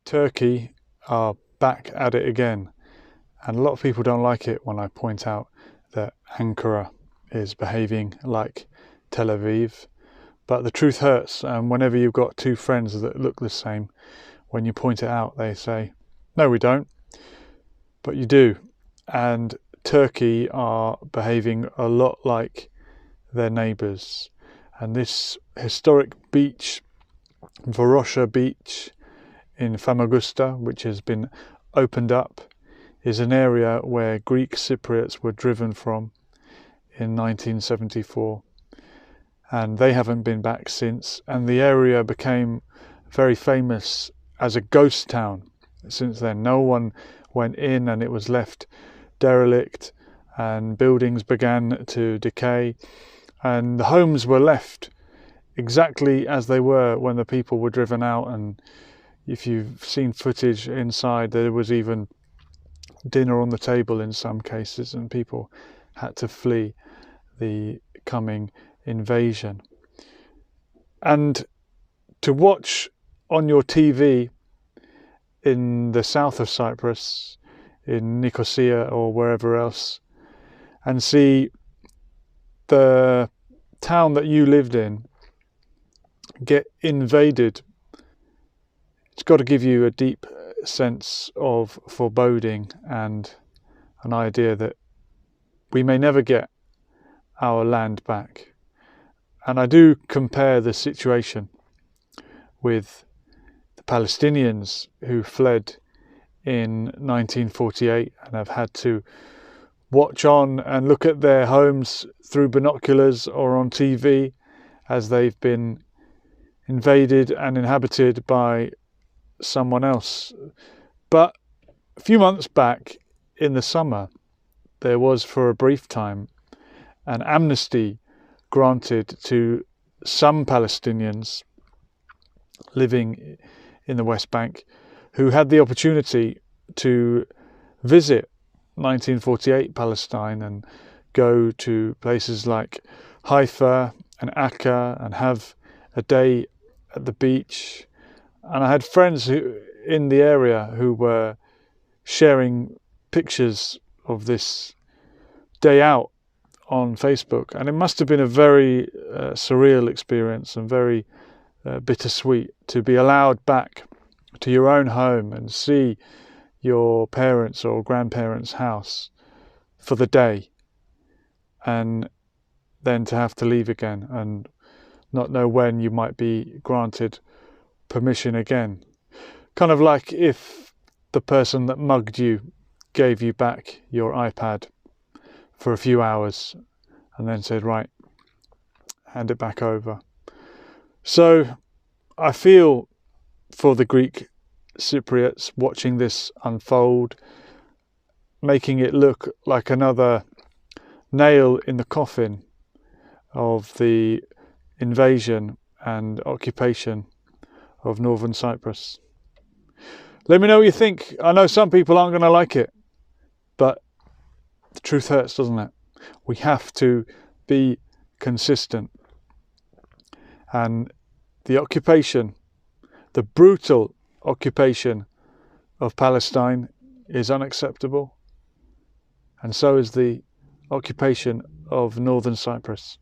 Turkey are back at it again, and a lot of people don't like it when I point out that Ankara is behaving like Tel Aviv, but the truth hurts, and whenever you've got two friends that look the same, when you point it out they say, no we don't, but you do. And Turkey are behaving a lot like their neighbours, and this historic beach, Varosha beach in Famagusta, which has been opened up, is an area where Greek Cypriots were driven from in 1974, and they haven't been back since, and the area became very famous as a ghost town since then. No one went in, and it was left derelict, and buildings began to decay, and the homes were left exactly as they were when the people were driven out. And if you've seen footage inside, there was even dinner on the table in some cases, and people had to flee the coming invasion. And to watch on your TV in the south of Cyprus, in Nicosia or wherever else, and see the town that you lived in get invaded, it's got to give you a deep sense of foreboding and an idea that we may never get our land back. And I do compare the situation with the Palestinians who fled in 1948 and have had to watch on and look at their homes through binoculars or on TV as they've been invaded and inhabited by someone else. But a few months back in the summer, there was for a brief time an amnesty granted to some Palestinians living in the West Bank who had the opportunity to visit 1948 Palestine and go to places like Haifa and Akka and have a day at the beach. And I had friends in the area who were sharing pictures of this day out on Facebook, and it must have been a very surreal experience and very bittersweet to be allowed back to your own home and see your parents' or grandparents' house for the day, and then to have to leave again and not know when you might be granted permission again. Kind of like if the person that mugged you gave you back your iPad for a few hours and then said, right, hand it back over. So I feel for the Greek Cypriots watching this unfold, making it look like another nail in the coffin of the invasion and occupation of northern Cyprus. Let me know what you think. I know some people aren't going to like it, but the truth hurts, doesn't it? We have to be consistent. And the occupation, the brutal occupation of Palestine is unacceptable. And so is the occupation of northern Cyprus.